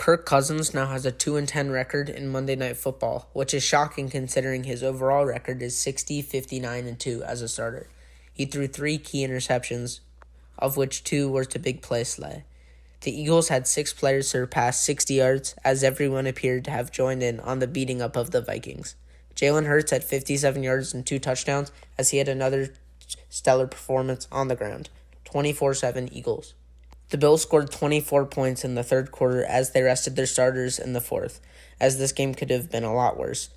Kirk Cousins now has a 2-10 record in Monday Night Football, which is shocking considering his overall record is 60, 59, and 2 as a starter. He threw 3 key interceptions, of which 2 were to big play Slay. The Eagles had 6 players surpass 60 yards, as everyone appeared to have joined in on the beating up of the Vikings. Jalen Hurts had 57 yards and 2 touchdowns, as he had another stellar performance on the ground. 24-7 Eagles. The Bills scored 24 points in the third quarter as they rested their starters in the fourth, as this game could have been a lot worse.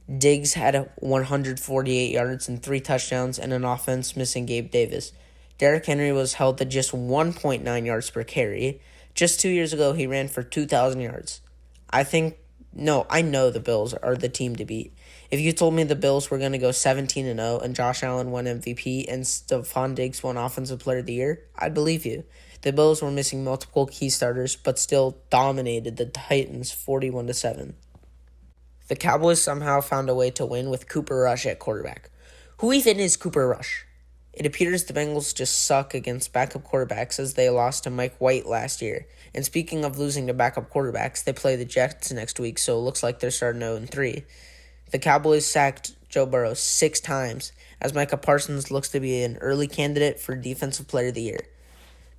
Diggs had 148 yards and 3 touchdowns and an offense missing Gabe Davis. Derrick Henry was held to just 1.9 yards per carry. Just 2 years ago, he ran for 2,000 yards. I know the Bills are the team to beat. If you told me the Bills were going to go 17-0 and Josh Allen won MVP and Stephon Diggs won Offensive Player of the Year, I'd believe you. The Bills were missing multiple key starters, but still dominated the Titans 41-7. The Cowboys somehow found a way to win with Cooper Rush at quarterback. Who even is Cooper Rush? It appears the Bengals just suck against backup quarterbacks as they lost to Mike White last year. And speaking of losing to backup quarterbacks, they play the Jets next week, so it looks like they're starting 0-3. The Cowboys sacked Joe Burrow 6 times, as Micah Parsons looks to be an early candidate for Defensive Player of the Year.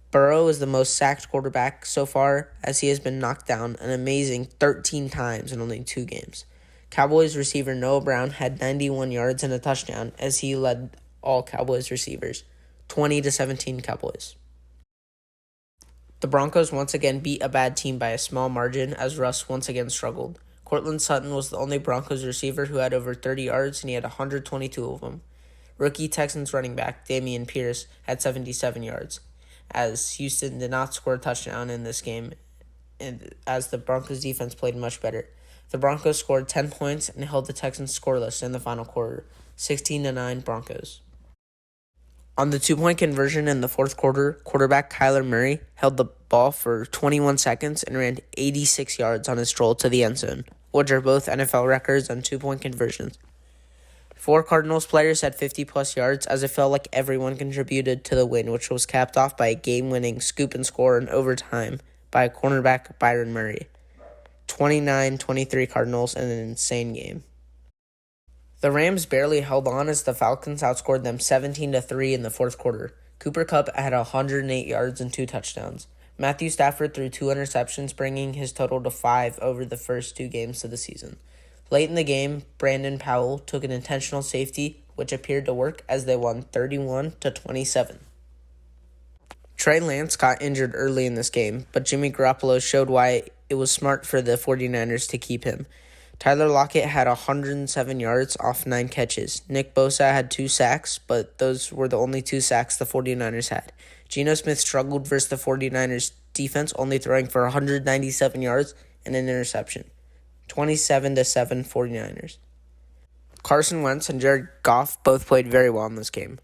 Burrow is the most sacked quarterback so far, as he has been knocked down an amazing 13 times in only 2 games. Cowboys receiver Noah Brown had 91 yards and a touchdown, as he led all Cowboys receivers. 20-17 Cowboys. The Broncos once again beat a bad team by a small margin, as Russ once again struggled. Cortland Sutton was the only Broncos receiver who had over 30 yards, and he had 122 of them. Rookie Texans running back Dameon Pierce had 77 yards, as Houston did not score a touchdown in this game, and as the Broncos defense played much better. The Broncos scored 10 points and held the Texans scoreless in the final quarter, 16-9 Broncos. On the 2-point conversion in the fourth quarter, quarterback Kyler Murray held the ball for 21 seconds and ran 86 yards on his stroll to the end zone, which are both NFL records on 2-point conversions. 4 Cardinals players had 50-plus yards, as it felt like everyone contributed to the win, which was capped off by a game-winning scoop and score in overtime by cornerback Byron Murray. 29-23 Cardinals in an insane game. The Rams barely held on as the Falcons outscored them 17-3 in the fourth quarter. Cooper Kupp had 108 yards and 2 touchdowns. Matthew Stafford threw 2 interceptions, bringing his total to 5 over the first 2 games of the season. Late in the game, Brandon Powell took an intentional safety, which appeared to work as they won 31-27. Trey Lance got injured early in this game, but Jimmy Garoppolo showed why it was smart for the 49ers to keep him. Tyler Lockett had 107 yards off 9 catches. Nick Bosa had 2 sacks, but those were the only 2 sacks the 49ers had. Geno Smith struggled versus the 49ers defense, only throwing for 197 yards and an interception. 27-7 49ers. Carson Wentz and Jared Goff both played very well in this game.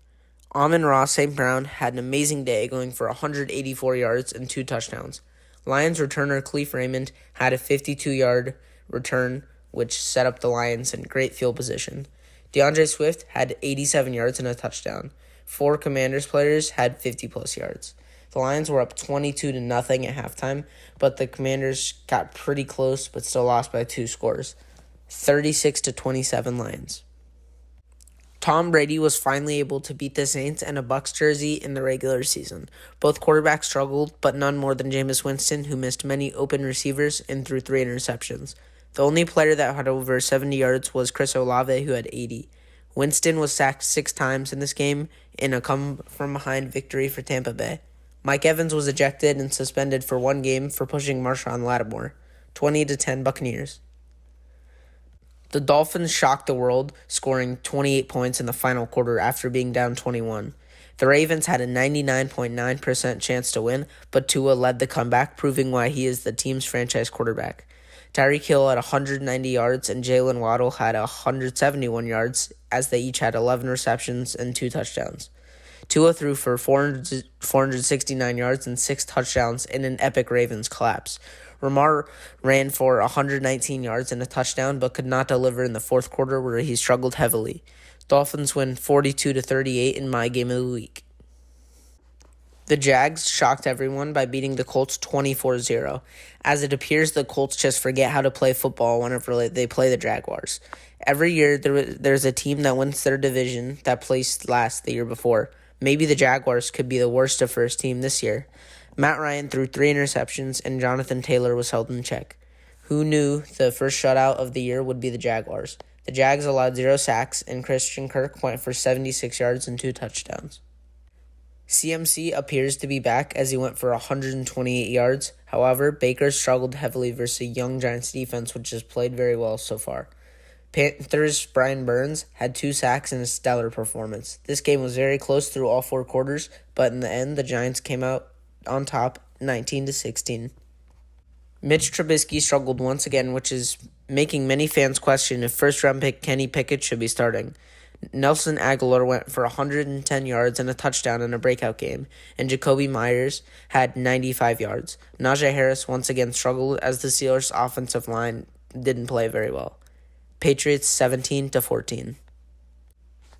Amon-Ra St. Brown had an amazing day, going for 184 yards and 2 touchdowns. Lions returner Khalif Raymond had a 52-yard return, which set up the Lions in great field position. DeAndre Swift had 87 yards and a touchdown. 4 Commanders players had 50-plus yards. The Lions were up 22-0 at halftime, but the Commanders got pretty close but still lost by 2 scores. 36-27 Lions. Tom Brady was finally able to beat the Saints in a Bucs jersey in the regular season. Both quarterbacks struggled, but none more than Jameis Winston, who missed many open receivers and threw 3 interceptions. The only player that had over 70 yards was Chris Olave, who had 80. Winston was sacked 6 times in this game in a come-from-behind victory for Tampa Bay. Mike Evans was ejected and suspended for 1 game for pushing Marshawn Lattimore. 20-10 Buccaneers. The Dolphins shocked the world, scoring 28 points in the final quarter after being down 21. The Ravens had a 99.9% chance to win, but Tua led the comeback, proving why he is the team's franchise quarterback. Tyreek Hill had 190 yards and Jalen Waddle had 171 yards, as they each had 11 receptions and 2 touchdowns. Tua threw for 469 yards and 6 touchdowns in an epic Ravens collapse. Ramar ran for 119 yards and a touchdown, but could not deliver in the fourth quarter, where he struggled heavily. Dolphins win 42-38 in my game of the week. The Jags shocked everyone by beating the Colts 24-0. As it appears, the Colts just forget how to play football whenever they play the Jaguars. Every year, there's a team that wins their division that placed last the year before. Maybe the Jaguars could be the worst of first team this year. Matt Ryan threw 3 interceptions, and Jonathan Taylor was held in check. Who knew the first shutout of the year would be the Jaguars? The Jags allowed 0 sacks, and Christian Kirk went for 76 yards and 2 touchdowns. CMC appears to be back as he went for 128 yards. However, Baker struggled heavily versus a young Giants defense, which has played very well so far. Panthers' Brian Burns had 2 sacks and a stellar performance. This game was very close through all 4 quarters, but in the end, the Giants came out on top 19-16. Mitch Trubisky struggled once again, which is making many fans question if first-round pick Kenny Pickett should be starting. Nelson Aguilar went for 110 yards and a touchdown in a breakout game, and Jacoby Myers had 95 yards. Najee Harris once again struggled as the Steelers' offensive line didn't play very well. Patriots 17-14.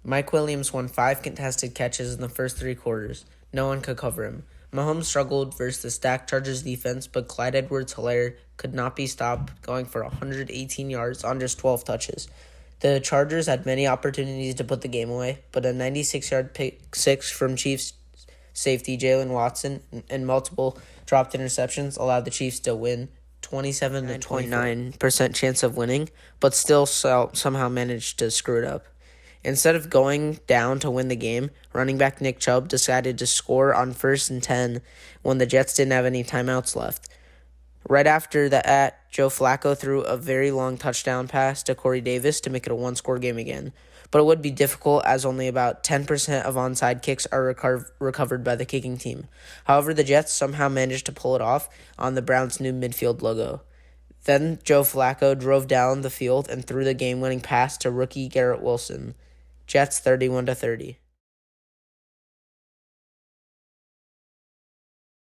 Mike Williams won 5 contested catches in the first 3 quarters. No one could cover him. Mahomes struggled versus the stacked Chargers defense, but Clyde Edwards-Helaire could not be stopped, going for 118 yards on just 12 touches. The Chargers had many opportunities to put the game away, but a 96-yard pick six from Chiefs safety Jalen Watson and multiple dropped interceptions allowed the Chiefs to win 27-29% chance of winning, but still somehow managed to screw it up. Instead of going down to win the game, running back Nick Chubb decided to score on 1st and 10 when the Jets didn't have any timeouts left. Right after that, Joe Flacco threw a very long touchdown pass to Corey Davis to make it a 1-score game again. But it would be difficult as only about 10% of onside kicks are recovered by the kicking team. However, the Jets somehow managed to pull it off on the Browns' new midfield logo. Then Joe Flacco drove down the field and threw the game-winning pass to rookie Garrett Wilson. Jets 31-30.